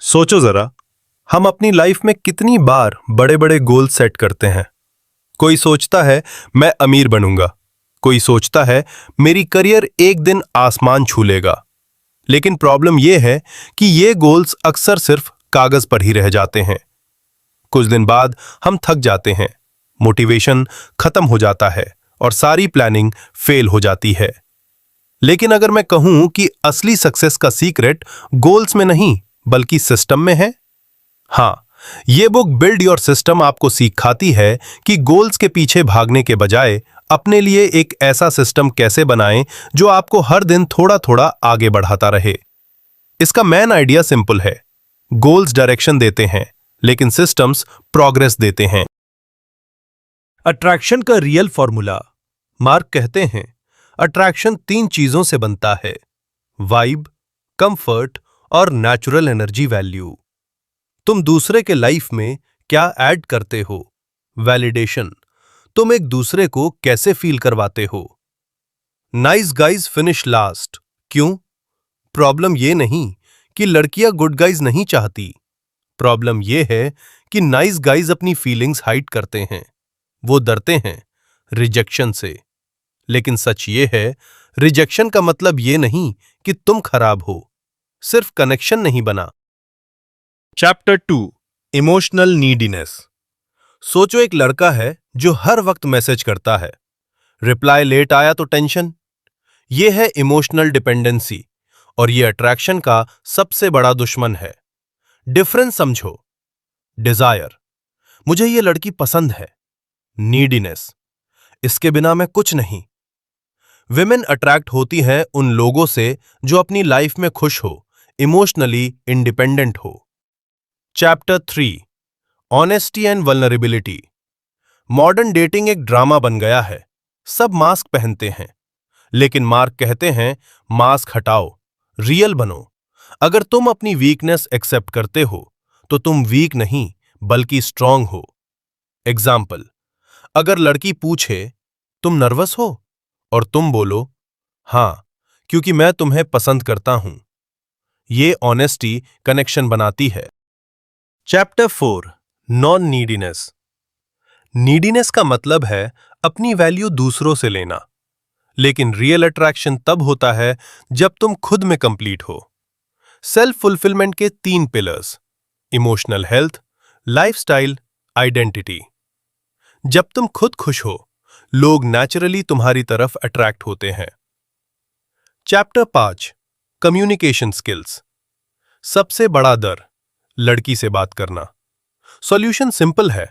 सोचो जरा, हम अपनी लाइफ में कितनी बार बड़े बड़े गोल सेट करते हैं। कोई सोचता है मैं अमीर बनूंगा, कोई सोचता है मेरी करियर एक दिन आसमान छू लेगा। लेकिन प्रॉब्लम यह है कि ये गोल्स अक्सर सिर्फ कागज पर ही रह जाते हैं। कुछ दिन बाद हम थक जाते हैं, मोटिवेशन खत्म हो जाता है और सारी प्लानिंग फेल हो जाती है। लेकिन अगर मैं कहूं कि असली सक्सेस का सीक्रेट गोल्स में नहीं बल्कि सिस्टम में है, हाँ, ये बुक बिल्ड योर सिस्टम आपको सिखाती है कि गोल्स के पीछे भागने के बजाय अपने लिए एक ऐसा सिस्टम कैसे बनाएं जो आपको हर दिन थोड़ा थोड़ा आगे बढ़ाता रहे। इसका मेन आइडिया सिंपल है। गोल्स डायरेक्शन देते हैं, लेकिन सिस्टम्स प्रोग्रेस देते हैं। अट्रैक्शन का रियल फॉर्मूला। मार्क कहते हैं, अट्रैक्शन 3 चीजों से बनता है: वाइब, कंफर्ट और नेचुरल एनर्जी वैल्यू। तुम दूसरे के लाइफ में क्या ऐड करते हो? वैलिडेशन। तुम एक दूसरे को कैसे फील करवाते हो? Nice guys finish last. क्यों? प्रॉब्लम यह नहीं कि लड़कियां गुड गाइज नहीं चाहती। प्रॉब्लम यह है कि नाइस गाइज अपनी फीलिंग्स हाइड करते हैं। वो डरते हैं रिजेक्शन से। लेकिन सच ये है, रिजेक्शन का मतलब ये नहीं कि तुम खराब हो, सिर्फ कनेक्शन नहीं बना। Chapter 2, emotional neediness. सोचो, एक लड़का है जो हर वक्त मैसेज करता है, रिप्लाई लेट आया तो टेंशन। यह है इमोशनल डिपेंडेंसी, और यह अट्रैक्शन का सबसे बड़ा दुश्मन है। डिफरेंस समझो। डिजायर, मुझे यह लड़की पसंद है। नीडीनेस, इसके बिना मैं कुछ नहीं। विमेन अट्रैक्ट होती हैं उन लोगों से जो अपनी लाइफ में खुश हो, इमोशनली इंडिपेंडेंट हो। Chapter 3, honesty and vulnerability. Modern dating एक ड्रामा बन गया है। सब मास्क पहनते हैं, लेकिन मार्क कहते हैं मास्क हटाओ, रियल बनो। अगर तुम अपनी वीकनेस एक्सेप्ट करते हो तो तुम वीक नहीं बल्कि स्ट्रांग हो। एग्जाम्पल, अगर लड़की पूछे तुम नर्वस हो और तुम बोलो हां क्योंकि मैं तुम्हें पसंद करता हूं, ये ऑनेस्टी कनेक्शन बनाती है। Chapter 4, non neediness. नीडीनेस का मतलब है अपनी वैल्यू दूसरों से लेना, लेकिन रियल अट्रैक्शन तब होता है जब तुम खुद में कंप्लीट हो। सेल्फ फुलफिलमेंट के 3 pillars: emotional health, lifestyle, identity. जब तुम खुद खुश हो, लोग नेचुरली तुम्हारी तरफ अट्रैक्ट होते हैं। Chapter 5, communication skills. सबसे बड़ा डर, लड़की से बात करना। सॉल्यूशन सिंपल है।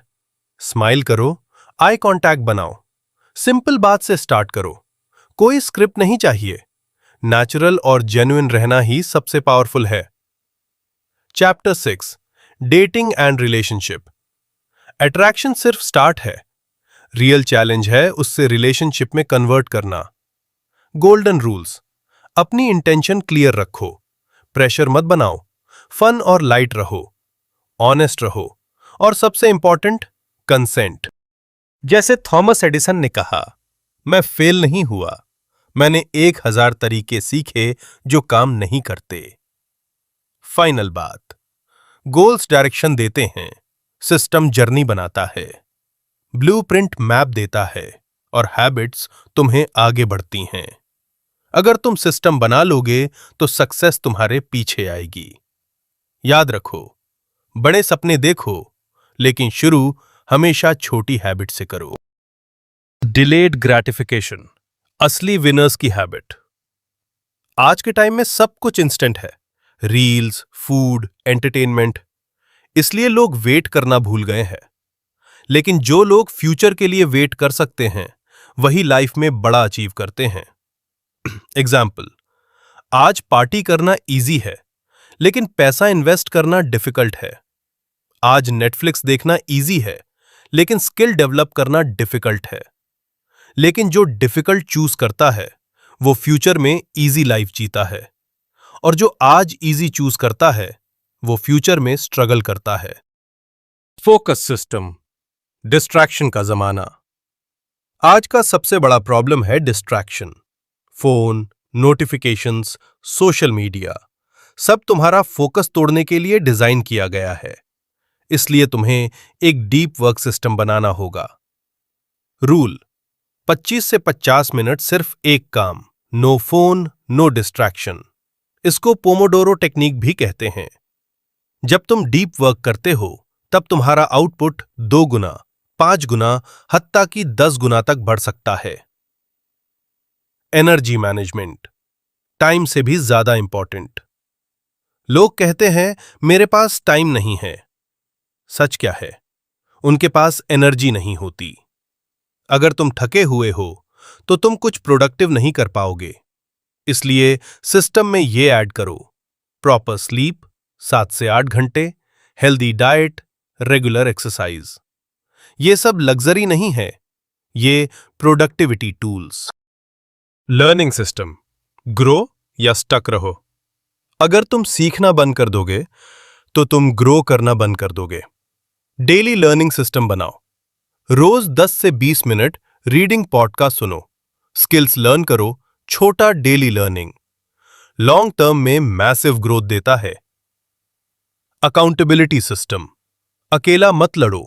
स्माइल करो, आई कांटेक्ट बनाओ, सिंपल बात से स्टार्ट करो। कोई स्क्रिप्ट नहीं चाहिए, नेचुरल और जेन्युइन रहना ही सबसे पावरफुल है। Chapter 6, dating and relationship. Attraction सिर्फ स्टार्ट है, रियल चैलेंज है उससे रिलेशनशिप में कन्वर्ट करना। गोल्डन रूल्स: अपनी इंटेंशन क्लियर रखो, प्रेशर मत बनाओ, फन और लाइट रहो, ऑनेस्ट रहो, और सबसे इंपॉर्टेंट, कंसेंट। जैसे थॉमस एडिसन ने कहा, मैं फेल नहीं हुआ, मैंने 1000 तरीके सीखे जो काम नहीं करते। फाइनल बात, गोल्स डायरेक्शन देते हैं, सिस्टम जर्नी बनाता है, ब्लूप्रिंट मैप देता है, और हैबिट्स तुम्हें आगे बढ़ती हैं। अगर तुम सिस्टम बना लोगे तो सक्सेस तुम्हारे पीछे आएगी। याद रखो, बड़े सपने देखो, लेकिन शुरू हमेशा छोटी हैबिट से करो। डिलेड ग्रैटिफिकेशन, असली विनर्स की हैबिट। आज के टाइम में सब कुछ इंस्टेंट है, रील्स, फूड, एंटरटेनमेंट। इसलिए लोग वेट करना भूल गए हैं। लेकिन जो लोग फ्यूचर के लिए वेट कर सकते हैं, वही लाइफ में बड़ा अचीव करते हैं। एग्जाम्पल, आज पार्टी करना इजी है, लेकिन पैसा इन्वेस्ट करना डिफिकल्ट है। आज नेटफ्लिक्स देखना इजी है, लेकिन स्किल डेवलप करना डिफिकल्ट है। लेकिन जो डिफिकल्ट चूज करता है, वो फ्यूचर में इजी लाइफ जीता है, और जो आज इजी चूज करता है, वो फ्यूचर में स्ट्रगल करता है। फोकस सिस्टम, डिस्ट्रैक्शन का जमाना। आज का सबसे बड़ा प्रॉब्लम है distraction. Phone, notifications, social media, सब तुम्हारा फोकस तोड़ने के लिए डिजाइन किया गया है, इसलिए तुम्हें एक डीप वर्क सिस्टम बनाना होगा। रूल: 25 से 50 मिनट सिर्फ एक काम, नो फोन, नो डिस्ट्रैक्शन। इसको पोमोडोरो टेक्निक भी कहते हैं। जब तुम डीप वर्क करते हो तब तुम्हारा आउटपुट 2 गुना, 5 गुना, हत्ता कि 10 गुना तक बढ़ सकता है। एनर्जी मैनेजमेंट टाइम से भी ज्यादा इंपॉर्टेंट। लोग कहते हैं मेरे पास टाइम नहीं है। सच क्या है? उनके पास एनर्जी नहीं होती। अगर तुम थके हुए हो तो तुम कुछ प्रोडक्टिव नहीं कर पाओगे। इसलिए सिस्टम में ये ऐड करो: प्रॉपर स्लीप 7 से 8 घंटे, हेल्दी डाइट, रेगुलर एक्सरसाइज। ये सब लग्जरी नहीं है, ये productivity tools. Learning system: grow या स्टक रहो। अगर तुम सीखना बंद कर दोगे तो तुम ग्रो करना बंद कर दोगे। डेली लर्निंग सिस्टम बनाओ। रोज 10 से 20 मिनट रीडिंग पॉडकास्ट सुनो, स्किल्स लर्न करो। छोटा डेली लर्निंग लॉन्ग टर्म में मैसिव ग्रोथ देता है। अकाउंटेबिलिटी सिस्टम: अकेला मत लड़ो।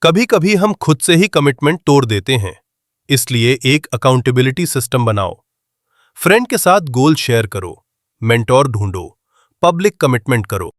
कभी कभी हम खुद से ही कमिटमेंट तोड़ देते हैं, इसलिए एक अकाउंटेबिलिटी सिस्टम बनाओ। फ्रेंड के साथ गोल शेयर करो, मेंटोर ढूंढो, पब्लिक कमिटमेंट करो।